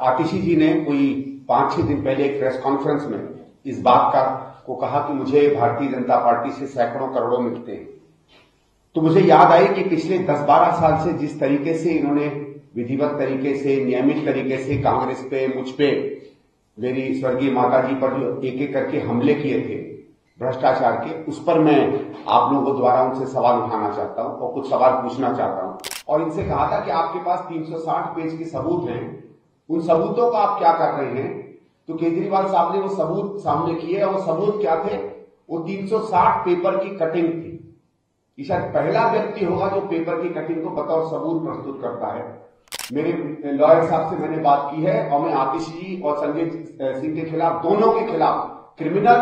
आतिशी जी ने कोई 5-6 दिन पहले एक प्रेस कॉन्फ्रेंस में इस बात को कहा कि मुझे भारतीय जनता पार्टी से सैकड़ों करोड़ों मिलते हैं। तो मुझे याद आई कि पिछले 10-12 साल से जिस तरीके से इन्होंने विधिवत तरीके से, नियमित तरीके से कांग्रेस पे, मुझ पे, मेरी स्वर्गीय माताजी पर जो एक एक करके हमले किए थे भ्रष्टाचार के, उस पर मैं आप लोगों द्वारा उनसे सवाल उठाना चाहता हूं और कुछ सवाल पूछना चाहता हूं। और इनसे कहा था कि आपके पास 360 पेज के सबूत हैं, उन सबूतों का आप क्या कर रहे हैं? तो केजरीवाल साहब ने वो सबूत सामने किए और वो सबूत क्या थे? वो 360 पेपर की कटिंग थी। ये शायद पहला व्यक्ति होगा जो पेपर की कटिंग को बतौर सबूत प्रस्तुत करता है। मेरे लॉयर साहब से मैंने बात की है और मैं आतिशी जी और संजय सिंह के खिलाफ, दोनों के खिलाफ क्रिमिनल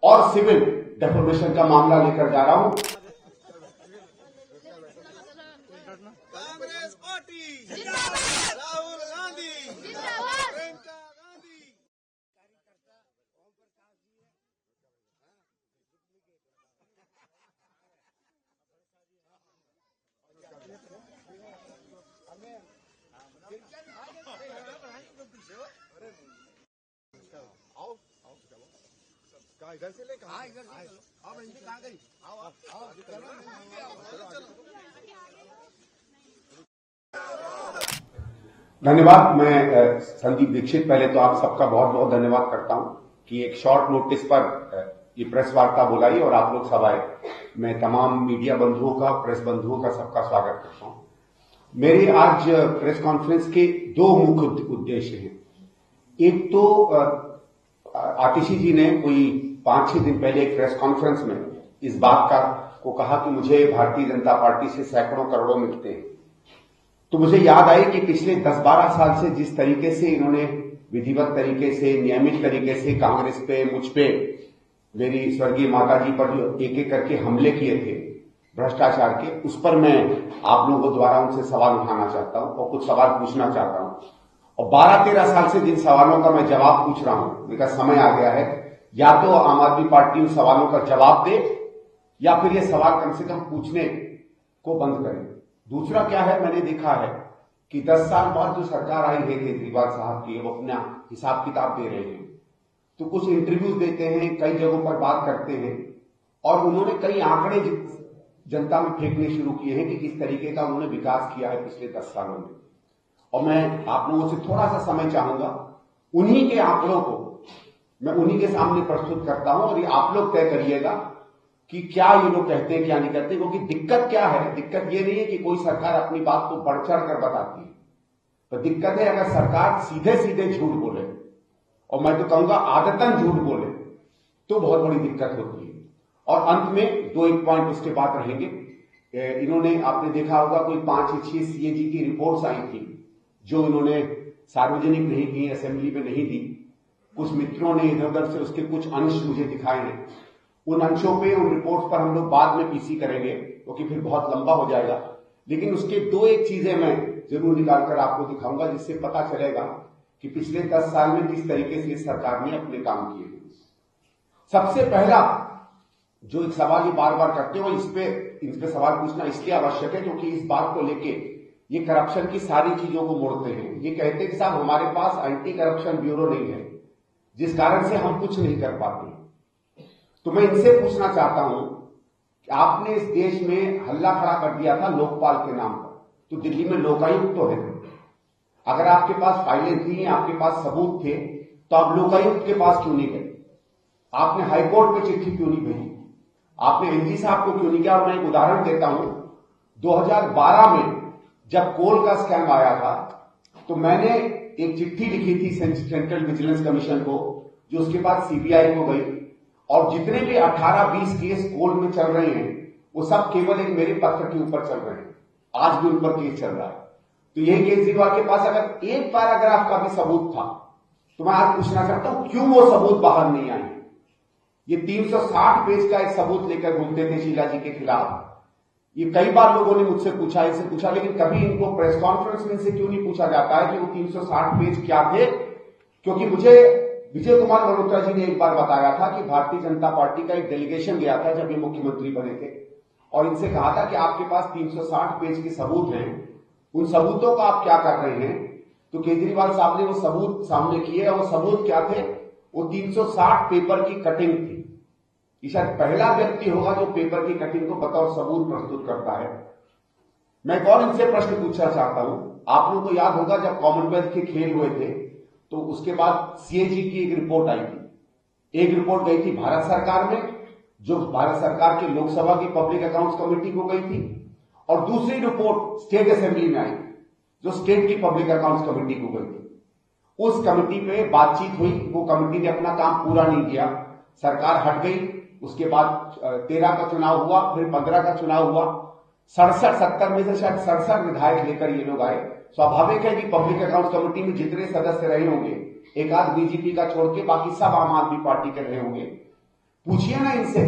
और सिविल डेफोमेशन का मामला लेकर जा रहा हूं। कांग्रेस पार्टी जिंदाबाद, राहुल गांधी जिंदाबाद, प्रियंका गांधी। कहाँ इधर से ले, कहाँ इधर से चलो। अब हिंदी कहाँ गई? आओ आओ चलो चलो। धन्यवाद। मैं संदीप दीक्षित, पहले तो आप सबका बहुत बहुत धन्यवाद करता हूं कि एक शॉर्ट नोटिस पर ये प्रेस वार्ता बुलाई और आप लोग सब आए। मैं तमाम मीडिया बंधुओं का, प्रेस बंधुओं का सबका स्वागत करता हूं। मेरे आज प्रेस कॉन्फ्रेंस के दो मुख्य उद्देश्य हैं। एक तो आतिशी जी ने कोई 5-6 दिन पहले एक प्रेस कॉन्फ्रेंस में इस बात को कहा कि मुझे भारतीय जनता पार्टी से सैकड़ों करोड़ों मिलते हैं। तो मुझे याद आई कि पिछले 10-12 साल से जिस तरीके से इन्होंने विधिवत तरीके से, नियमित तरीके से कांग्रेस पे, मुझ पे, मेरी स्वर्गीय माताजी पर जो एक एक करके हमले किए थे भ्रष्टाचार के, उस पर मैं आप लोगों द्वारा उनसे सवाल उठाना चाहता हूं और कुछ सवाल पूछना चाहता हूं। और 12-13 साल से जिन सवालों का मैं जवाब पूछ रहा हूं, उनका समय आ गया है, या तो आम आदमी पार्टी उन सवालों का जवाब दे या फिर ये सवाल कम से कम पूछने को बंद करे। दूसरा क्या है, मैंने देखा है कि 10 साल बाद जो सरकार आई है केजरीवाल साहब की, वो अपना हिसाब किताब दे रहे हैं। तो कुछ इंटरव्यूज देते हैं, कई जगहों पर बात करते हैं और उन्होंने कई आंकड़े जनता में फेंकने शुरू किए हैं कि किस तरीके का उन्होंने विकास किया है पिछले 10 सालों में। और मैं आप लोगों से थोड़ा सा समय चाहूंगा, उन्हीं के आंकड़ों को मैं उन्हीं के सामने प्रस्तुत करता हूं और ये आप लोग तय करिएगा कि क्या ये लोग कहते हैं, क्या नहीं कहते। क्योंकि दिक्कत क्या है, दिक्कत ये नहीं है कि कोई सरकार अपनी बात को बढ़ चढ़ कर बताती है, तो दिक्कत है अगर सरकार सीधे सीधे झूठ बोले, और मैं तो कहूंगा आदतन झूठ बोले, तो बहुत बड़ी दिक्कत होती है। और अंत में 2-1 पॉइंट उसके बाद रहेंगे। इन्होंने, आपने देखा होगा, कोई 5-6 सीएजी की रिपोर्ट्स आई थी जो इन्होंने सार्वजनिक नहीं की, असेंबली में नहीं दी। कुछ मित्रों ने इधर उधर से उसके कुछ अंश मुझे दिखाए हैं। उन अंशों पे, उन रिपोर्ट्स पर हम लोग बाद में पीसी करेंगे क्योंकि फिर बहुत लंबा हो जाएगा। लेकिन उसके 2-1 चीजें मैं जरूर निकालकर आपको दिखाऊंगा जिससे पता चलेगा कि पिछले 10 साल में किस तरीके से इस सरकार ने अपने काम किए हैं। सबसे पहला जो एक सवाल ये बार बार करते हो, इस पे सवाल पूछना इसलिए आवश्यक है क्योंकि इस बात को लेके ये करप्शन की सारी चीजों को मोड़ते हैं। ये कहते हैं कि साहब हमारे पास एंटी करप्शन ब्यूरो नहीं है, जिस कारण से हम कुछ नहीं कर पाते। तो मैं इनसे पूछना चाहता हूं कि आपने इस देश में हल्ला खड़ा कर दिया था लोकपाल के नाम पर, तो दिल्ली में लोकायुक्त तो है। अगर आपके पास फाइलें थी, आपके पास सबूत थे, तो आप लोकायुक्त के पास क्यों नहीं गए? आपने हाईकोर्ट में चिट्ठी क्यों नहीं भेजी? आपने एलजी साहब को क्यों नहीं किया? और मैं एक उदाहरण देता हूं, 2012 में जब कोल का स्कैम आया था, तो मैंने एक चिट्ठी लिखी थी सेंट्रल विजिलेंस कमीशन को, जो उसके बाद सीबीआई को गई, और जितने भी 18-20 केस कोल में चल रहे हैं वो सब केवल एक मेरे पत्र के ऊपर चल रहे हैं। आज भी उन पर केस चल रहा है। तो यही केजरीवाल के पास अगर एक बार अगर आपका भी सबूत था, तो मैं आज पूछना चाहता हूं क्यों वो सबूत बाहर नहीं आए? ये 360 पेज का एक सबूत लेकर घूमते थे शीला जी के खिलाफ। ये कई बार लोगों ने मुझसे पूछा, इनसे पूछा, लेकिन कभी इनको प्रेस कॉन्फ्रेंस में से क्यों नहीं पूछा जाता है कि वो 360 पेज क्या थे? क्योंकि मुझे विजय कुमार मल्होत्रा जी ने एक बार बताया था कि भारतीय जनता पार्टी का एक डेलीगेशन गया था जब ये मुख्यमंत्री बने थे, और इनसे कहा था कि आपके पास 360 पेज के सबूत हैं, उन सबूतों का आप क्या कर रहे हैं? तो केजरीवाल साहब ने वो सबूत सामने किए और वो सबूत क्या थे? वो 360 पेपर की कटिंग थी। ये शायद पहला व्यक्ति होगा जो पेपर की कटिंग को बतौर सबूत प्रस्तुत करता है। मैं एक और इनसे प्रश्न पूछना चाहता हूं। आप लोगों को याद होगा जब कॉमनवेल्थ के खेल हुए थे तो उसके बाद सीएजी की एक रिपोर्ट आई थी। एक रिपोर्ट गई थी भारत सरकार में, जो भारत सरकार के लोकसभा की पब्लिक अकाउंट्स कमेटी को गई थी, और दूसरी रिपोर्ट स्टेट असेंबली में आई थी जो स्टेट की पब्लिक अकाउंट्स कमेटी को गई थी। उस कमेटी पे बातचीत हुई, वो कमेटी ने अपना काम पूरा नहीं किया, सरकार हट गई। उसके बाद 13 का चुनाव हुआ, फिर 15 का चुनाव हुआ। 67-70 में से शायद 67 विधायक लेकर ये लोग आए। स्वाभाविक है कि पब्लिक अकाउंट्स कमेटी में जितने सदस्य रहे होंगे, एक आध बीजेपी का छोड़ के बाकी सब आम आदमी पार्टी के रहे होंगे। पूछिए ना इनसे,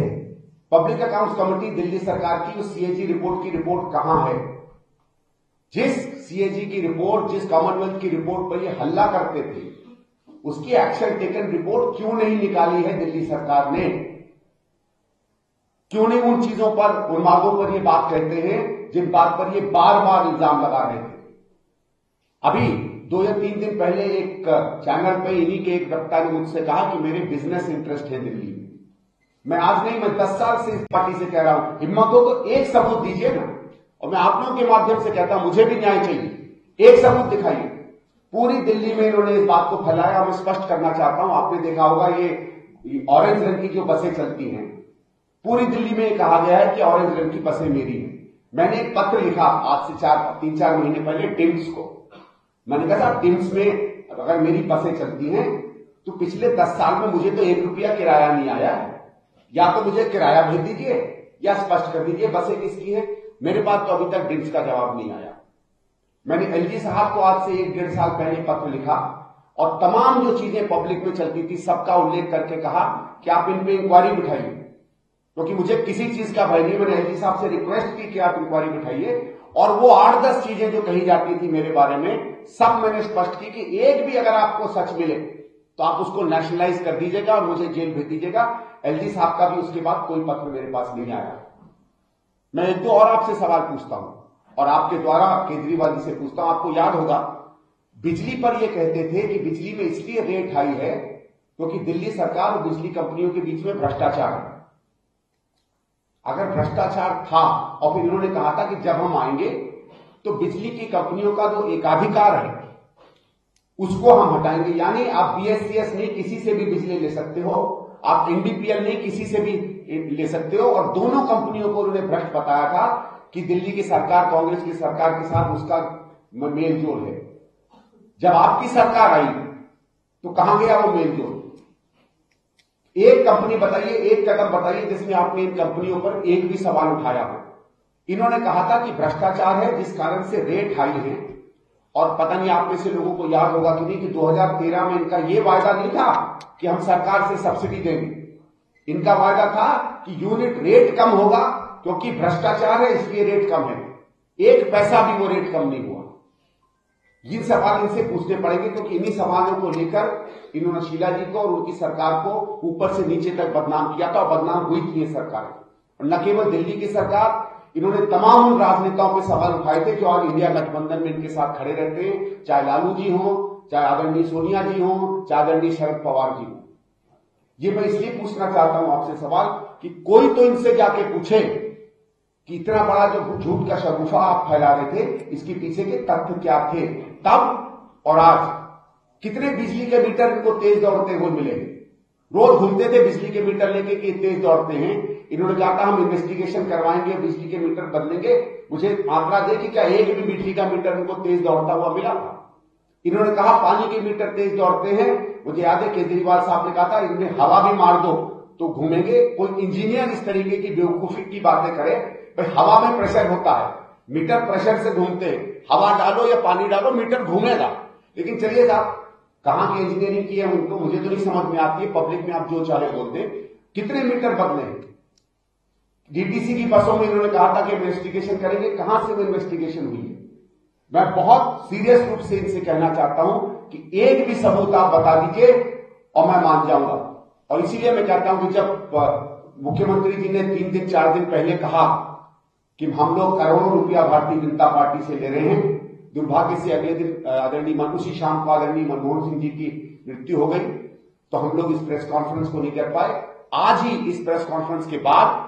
पब्लिक अकाउंट्स कमेटी दिल्ली सरकार की उस सीएजी रिपोर्ट की रिपोर्ट कहां है? जिस सीएजी की रिपोर्ट, जिस कॉमनवेल्थ की रिपोर्ट पर ये हल्ला करते थे, उसकी एक्शन टेकन रिपोर्ट क्यों नहीं निकाली है दिल्ली सरकार ने? क्यों नहीं उन चीजों पर, उन मार्गों पर ये बात कहते हैं जिन बात पर ये बार बार इल्जाम लगा रहे थे? अभी 2 या 3 दिन पहले एक चैनल पे इन्हीं के एक वक्ता ने मुझसे कहा कि मेरे बिजनेस इंटरेस्ट है दिल्ली में। मैं आज नहीं, मैं 10 साल से इस पार्टी से कह रहा हूं, हिम्मत हो तो एक सबूत दीजिए ना। और मैं आप लोगों के माध्यम से कहता हूं, मुझे भी न्याय चाहिए, एक सबूत दिखाइए। पूरी दिल्ली में इन्होंने इस बात को फैलाया। मैं स्पष्ट करना चाहता हूं, आपने देखा होगा ये ऑरेंज रंग की जो बसें चलती हैं, पूरी दिल्ली में कहा गया है कि ऑरेंज रंग की बसें मेरी हैं। मैंने एक पत्र लिखा आज से 3-4 महीने पहले डिम्स को। मैंने कहा साहब, डिम्स में अगर मेरी बसें चलती हैं तो पिछले 10 साल में मुझे तो 1 रुपया किराया नहीं आया है। या तो मुझे किराया भेज दीजिए या स्पष्ट कर दीजिए बसें किसकी हैं। मेरे पास तो अभी तक डिम्स का जवाब नहीं आया। मैंने एलजी साहब को आज से 1-1.5 साल पहले पत्र लिखा और तमाम जो चीजें पब्लिक में चलती थी सबका उल्लेख करके कहा कि आप इन पे इंक्वायरी बिठाइए, क्योंकि मुझे किसी चीज का भय नहीं। मैंने एलजी साहब से रिक्वेस्ट की कि आप इंक्वायरी बिठाइए, और वो 8-10 चीजें जो कही जाती थी मेरे बारे में, सब मैंने स्पष्ट की कि एक भी अगर आपको सच मिले तो आप उसको नेशनलाइज कर दीजिएगा और मुझे जेल भेज दीजिएगा। एलजी साहब का भी उसके बाद कोई पत्र मेरे पास नहीं आया। मैं 1-2 और आपसे सवाल पूछता हूं और आपके द्वारा केजरीवाल जी से पूछता हूं। आपको याद होगा बिजली पर यह कहते थे कि बिजली में इसलिए रेट हाई है क्योंकि दिल्ली सरकार और बिजली कंपनियों के बीच में भ्रष्टाचार है। अगर भ्रष्टाचार था और फिर इन्होंने कहा था कि जब हम आएंगे तो बिजली की कंपनियों का जो एकाधिकार है उसको हम हटाएंगे। यानी आप बीएससीएस नहीं किसी से भी बिजली ले सकते हो, आप एनडीपीएल नहीं किसी से भी ले सकते हो। और दोनों कंपनियों को उन्होंने भ्रष्ट बताया था कि दिल्ली की सरकार कांग्रेस की सरकार के साथ उसका मेल जोल है। जब आपकी सरकार आई तो कहां गया वो मेल जोल? एक कंपनी बताइए, एक कदम बताइए जिसमें आपने इन कंपनियों पर एक भी सवाल उठाया हो। इन्होंने कहा था कि भ्रष्टाचार है जिस कारण से रेट हाई है। और पता नहीं आप में से लोगों को याद होगा कि नहीं कि 2013 में इनका यह वायदा नहीं था कि हम सरकार से सब्सिडी देंगे। इनका वायदा था कि यूनिट रेट कम होगा क्योंकि भ्रष्टाचार है इसलिए रेट कम है। 1 पैसा भी वो रेट कम नहीं हुआ। ये सवाल इनसे पूछने पड़ेंगे क्योंकि इन्हीं सवालों को लेकर इन्होंने शीला जी को और उनकी सरकार को ऊपर से नीचे तक बदनाम किया था और बदनाम हुई थी ये सरकार। और न केवल दिल्ली की सरकार, इन्होंने तमाम उन राजनेताओं पे सवाल उठाए थे जो आज इंडिया गठबंधन में इनके साथ खड़े रहते हैं, चाहे लालू जी हो, चाहे आदरणीय सोनिया जी हो, चाहे आदरणीय शरद पवार जी हो। ये मैं इसलिए पूछना चाहता हूं आपसे सवाल कि कोई तो इनसे जाके पूछे कि इतना बड़ा जो झूठ का शगुफा आप फैला रहे थे इसके पीछे के तथ्य क्या थे तब और आज। कितने बिजली के मीटर इनको तेज दौड़ते हुए मिले? रोज घूमते थे बिजली के मीटर लेके कि तेज दौड़ते हैं। इन्होंने कहा था हम इन्वेस्टिगेशन करवाएंगे, बिजली के मीटर बदलेंगे। मुझे आंकड़ा दे कि क्या एक भी बिजली का मीटर इनको तेज दौड़ता हुआ मिला था? इन्होंने कहा पानी के मीटर तेज दौड़ते हैं। मुझे याद है केजरीवाल साहब ने कहा था इनमें हवा भी मार दो तो घूमेंगे। कोई इंजीनियर इस तरीके की बेवकूफी की बातें करे? भाई हवा में प्रेशर होता है, मीटर प्रेशर से घूमते हैं। हवा डालो या पानी डालो मीटर घूमेगा। लेकिन चलिए साहब, कहां की इंजीनियरिंग की है उनको मुझे तो नहीं समझ में आती है। पब्लिक में आप जो चाहे बोलते हैं। कितने मीटर बदले हैं? डीटीसी की बसों में इन्होंने कहा था कि इन्वेस्टिगेशन करेंगे। कहां से वो इन्वेस्टिगेशन हुई है? मैं बहुत सीरियस रूप से इनसे कहना चाहता हूं कि एक भी सबूत आप बता दीजिए और मैं मान जाऊंगा। और इसीलिए मैं कहता हूं कि जब मुख्यमंत्री जी ने 3 दिन 4 दिन पहले कहा कि हम लोग करोड़ों रुपया भारतीय जनता पार्टी से ले रहे हैं, दुर्भाग्य से अगले दिन उसी शाम को आदरणीय मनमोहन सिंह जी की मृत्यु हो गई, तो हम लोग इस प्रेस कॉन्फ्रेंस को नहीं कर पाए। आज ही इस प्रेस कॉन्फ्रेंस के बाद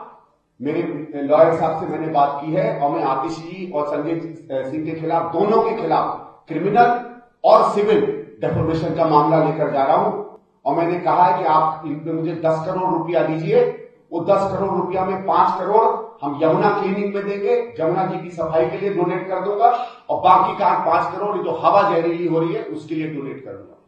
मेरे लॉयर साहब से मैंने बात की है और मैं आतिश जी और संजय सिंह के खिलाफ, दोनों के खिलाफ क्रिमिनल और सिविल डेफोमेशन का मामला लेकर जा रहा हूं। और मैंने कहा है कि आप मुझे 10 करोड़ रुपया दीजिए, वो 10 करोड़ रुपया में 5 करोड़ हम यमुना क्लीनिंग में देंगे, यमुना जी की सफाई के लिए डोनेट कर दूंगा, और बाकी का 5 करोड़ जो हवा जहरीली हो रही है उसके लिए डोनेट कर दूंगा।